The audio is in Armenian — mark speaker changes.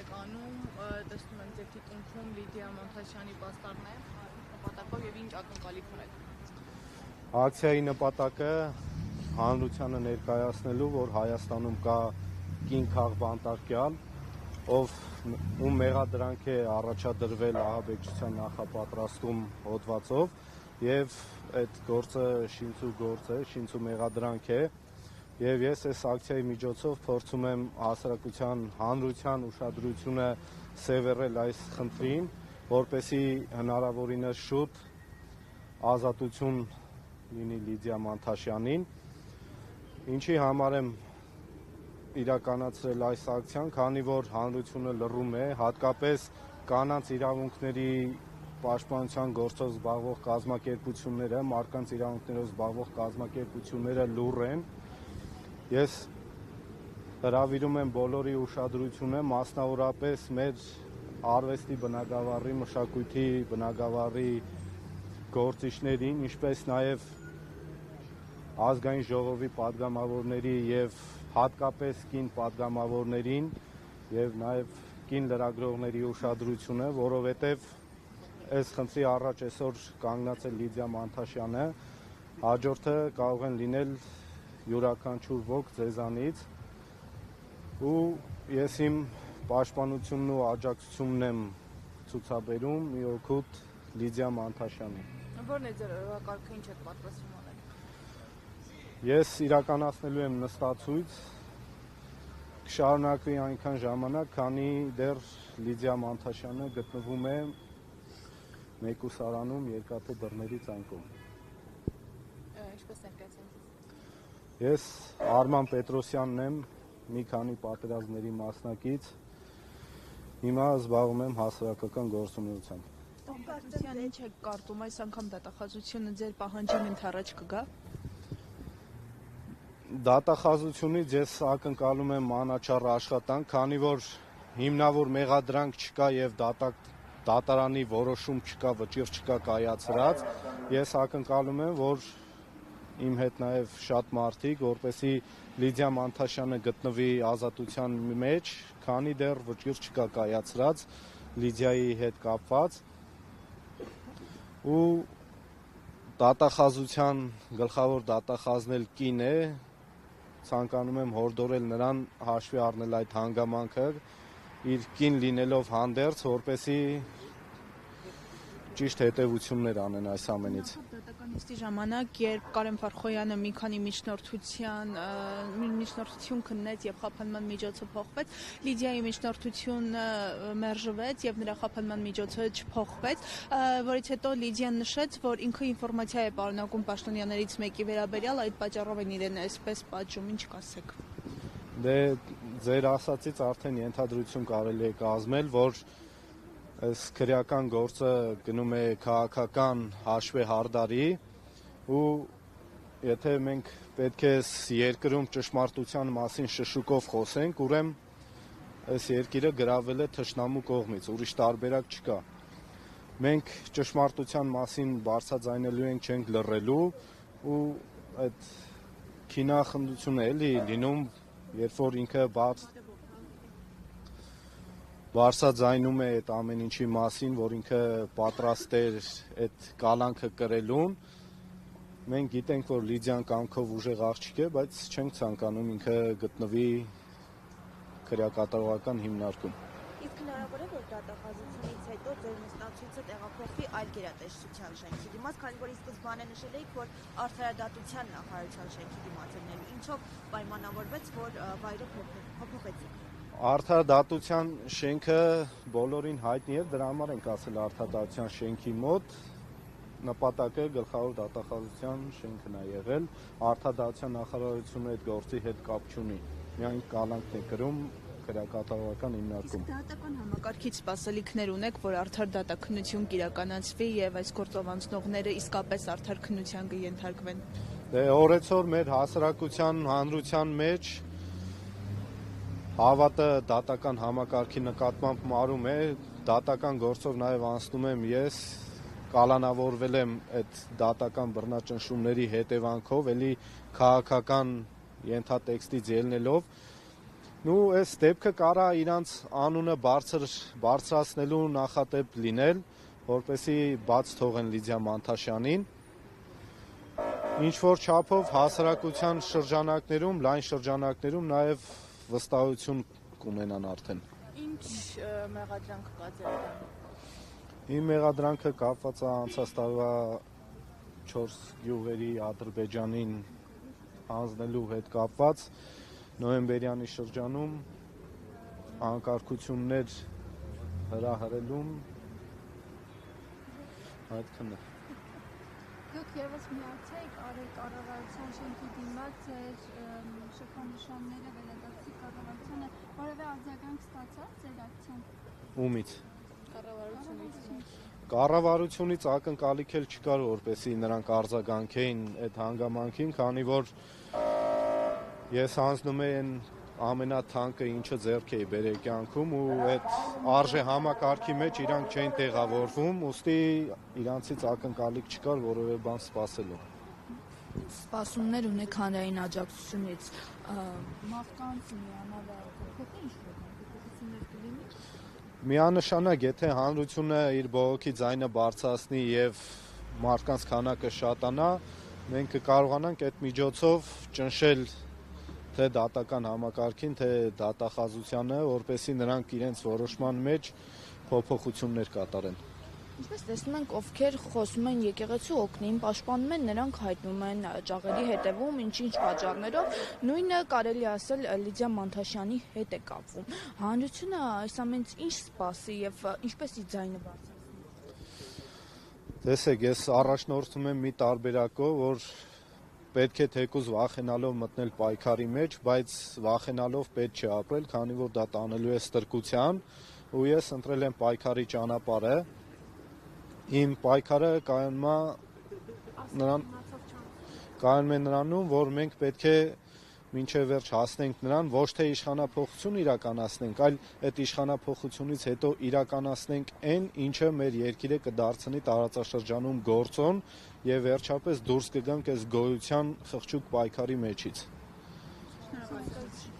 Speaker 1: իրականում տեսնում ենք ձեր թիկունքում Լիդիա Մանթաշյանի պաստառն է, նպատակով եւ ինչ ակնկալիք ունեք։
Speaker 2: Ակցիայի նպատակը հանրությանը ներկայացնելու, որ Հայաստանում կա կին քաղբանտարկյալ, ում մեղադրանք է առաջադրվել ահաբեկչության նախապատրաստում հոդվածով եւ այդ գործը շինծու գործ է, շինծու մեղադրանք է եւ ես այս ակցիայի միջոցով փորձում եմ հասարակության հանրության ուշադրությունը սևեռել այս խնդրին, որպեսզի հնարավորինս շուտ ազատություն լինի Լիդիա Մանթաշյանին, ինչի համար եմ իրականացրել այս ակցիան, քանի որ հանրությունը լռում է, հատկապես կանանց իրավունքների պաշտպանության գործով զբաղվող կազմակերպությունները, մարդկանց իրավունքներով զբաղվող կազմակերպությունները լուռ են։ Ես հրավիրում եմ բոլորի ուշադրությունը, մասնավորապես մեր արվեստի բնագավառի, մշակույթի բնագավառի գործիչներին, ինչպես նաև ազգային ժողովի պատգամավորների եւ հատկապես կին պատգամավորներին եւ նաև կին լրագրողների ուշադրությունը, որովհետեւ այս խնդրի առաջ այսօր կանգնած է Լիդիա Մանթաշյանը, հաջորդը կարող են լինել յուրաքանչյուր ոք ձեզանից ու ես իմ պաշտպանությունն ու աջակցությունն եմ ցուցաբերում մի օգուտ Լիդիա Մանթաշյանին։
Speaker 1: Որն է ձեր օրակարգը, ինչ եք պատրաստվում անել։
Speaker 2: Ես իրականացնելու եմ նստացույց, կշարունակվի այնքան ժամանակ, քանի դեռ Լիդիա Մանթաշյանը գտնվում է մեկուսարանում երկաթե դռներից այն կողմ։
Speaker 1: Ինչպես ներկայացնեմ։
Speaker 2: Ես Արման Պետրոսյանն եմ, մի քանի պատերազմների մասնակից, հիմա զբաղվում եմ հասարակական գործունեությամբ։
Speaker 3: Դատախազության ինչ եք կարծում, այս անգամ դատախազությունը ձեր պահանջին ընդառաջ կգա։
Speaker 2: Դատախազությունից ես ակնկալում եմ անաչառ աշխատանք, քանի որ հիմնավոր մեղադրանք չկա եւ դատարանի որոշում չկա, վճիռ չկա կայացրած, ես ակնկալում եմ, որ իմ հետ նաև շատ մարդիկ, որպեսզի Լիդիա Մանթաշյանը գտնվի ազատության մեջ, քանի դեռ վճիռ չկա կայացրած Լիդիայի հետ կապված ու դատախազության գլխավոր դատախազն էլ կին է, ցանկանում եմ հորդորել նրան հաշվի առնել այդ հանգամանքը, իր կին լինելով հանդերձ, որպեսզի ճիշտ հետևություններ անեն այս ամենից։
Speaker 3: Դատականիստի ժամանակ, երբ Կարեն Ֆարխոյանը մի քանի միջնորդություն քննեց եւ խափանման միջոցը փոխվեց, Լիդիայի միջնորդությունը մերժվեց եւ նրա խափանման միջոցը չփոխվեց, որից հետո Լիդիան նշեց, որ ինքը ինֆորմացիա է պարունակում պաշտոնյաներից մեկի վերաբերյալ, այդ պատճառով են իրեն այսպես պատժում, ինչ կասեք։
Speaker 2: Դե ձեր ասածից արդեն ենթադրություն կարելի է կազմել, որ այս քրեական գործը գնում է քաղաքական հաշվեհարդարի ու եթե մենք պետք է երկրում ճշմարտության մասին շշուկով խոսենք, ուրեմն այս երկիրը գրավել է թշնամու կողմից, ուրիշ տարբերակ չկա։ Մենք ճշմարտության մասին բարձրաձայնելու ենք, չենք լռելու ու այդ քինախնդությունը էլի լինում, երբ որ ինքը բարձրաձայնում է այդ ամեն ինչի մասին, որ ինքը պատրաստ է այդ կալանքը կրելուն, մենք գիտենք, որ Լիդիան կամքով ուժեղ աղջիկ է, բայց չենք ցանկանում ինքը գտնվի քրեակատարողական հիմնարկում։
Speaker 4: Իսկ հնարավոր է, որ դատախազությունից հետո ձեր նստացույցը տեղափոխվի այլ գերատեսչության շենքի դիմաց, քանի որ ի սկզբանե նշել էիք, որ արդարադատության նախարարության շենքի դիմաց եք ելնելու, ինչով պայմանավորվեց, որ վայրը փոփոխեցիք։
Speaker 2: Արդարադատության շենքը բոլորին հայտնի է, դրա համար ենք ասել արդարադատության շենքի մոտ, նպատակը գլխավոր դատախազության շենքն է եղել, արդարադատության նախարարությունը այդ գործի հետ կապ չունի, միայն կալանքն է կրում քրեակատարողական հիմնարկում։
Speaker 3: Իսկ դատական համակարգից սպասելիքներ ունեք, որ արդար դատաքննություն կիրականացվի եւ այս գործով անցնողները իսկապես արդար քննության կենթարկվեն։
Speaker 2: Դե օրեցօր մեր հասարակության հանրության մեջ հավատը դատական համակարգի նկատմամբ մարում է, դատական գործով նաև անցնում եմ ես, կալանավորվել եմ այդ դատական բռնաճնշումների հետևանքով, էլի քաղաքական ենթատեքստից ելնելով, Նու այս դեպքը կարա իրանց անունը բարձրացնելու նախատեպ լինել, որպեսի բաց թողեն Լիդիա Մանթաշյանին։ Ինչ որ չափով հասարակության շրջանակներում, լայն շրջանակներում նաև վստահություն կունենան արդեն։
Speaker 1: Ինչ մեղադրանք կա ձեր դեմ։
Speaker 2: Իմ մեղադրանքը կապված է անցած տարվա 4 գյուղերի Ադրբեջանին հանձնելու հետ կապված նոյեմբերյանի շրջանում անկարգություններ հրահրելուն այդքան է։
Speaker 5: Դուք ևս միացեք կառավարության շենքի դիմաց ձեր շքանշանները վերադարձի կառավարությանը որևէ արձագանք ստացած ձեր ակցիան։
Speaker 2: Ումից։
Speaker 1: Կառավարությունից։
Speaker 2: Կառավարությունից ակնկալիք էլ չկար, որպեսզի նրանք արձագանքեին այդ հանգամանքին, քանի որ ես հանձնում եմ ամենաթանկը, ինչը ձեռք էի բերել կյանքում ու այդ արժե համակարգի մեջ իրանք չէին տեղավորվում, ուստի իրանցից ակնկալիք չկար որևէ բան սպասելու։
Speaker 6: Սպասումներ ունեք հանրային աջակցությունից։
Speaker 5: Մարդկանց միանալը փոխի ինչ-որ փոփոխություններ կլինի։
Speaker 2: Միանշանակ, եթե հանրությունը իր բողոքի ձայնը բարձրացնի եւ մարդկանց քանակը շատանա, մենք կկարողանանք այդ միջոցով ճնշել թե դատական համակարգին, թե դատախազությանը, որպեսզի նրանք իրենց որոշման մեջ փոփոխություններ կատարեն։
Speaker 6: Ինչպես տեսնում ենք, ովքեր խոսում են եկեղեցու օգնին, պաշտպանում են, նրանք հայտնվում են ճաղերի հետևում, ինչ-ինչ պատճառներով, նույնը կարելի ասել Լիդիա Մանթաշյանի հետ է կապվում։ Հանրությունը այս ամենից ինչ սպասի եւ ինչպես իր ձայնը բարձրացնի։
Speaker 2: Տեսեք, ես առաջնորդում եմ մի տարբերակով, որ պետք է թեկուզ վախենալով մտնել պայքարի մեջ, բայց վախենալով պետք չի ապրել, քանի որ դա տանելու է ստրկության, ու ես ընտրել եմ պայքարի ճանապարհը։ Իմ պայքարը կայանում է նրանում, որ մենք պետք է մինչև վերջ հասնենք նրան, ոչ թե իշխանափոխություն իրականացնենք, այլ այդ իշխանափոխությունից հետո իրականացնենք այն, ինչը մեր երկիրը կդարձնի տարածաշրջանում գործոն եւ վերջապես դուրս կգանք այս գոյության խղճուկ պայքարի մեջից։
Speaker 5: Շնորհակալություն։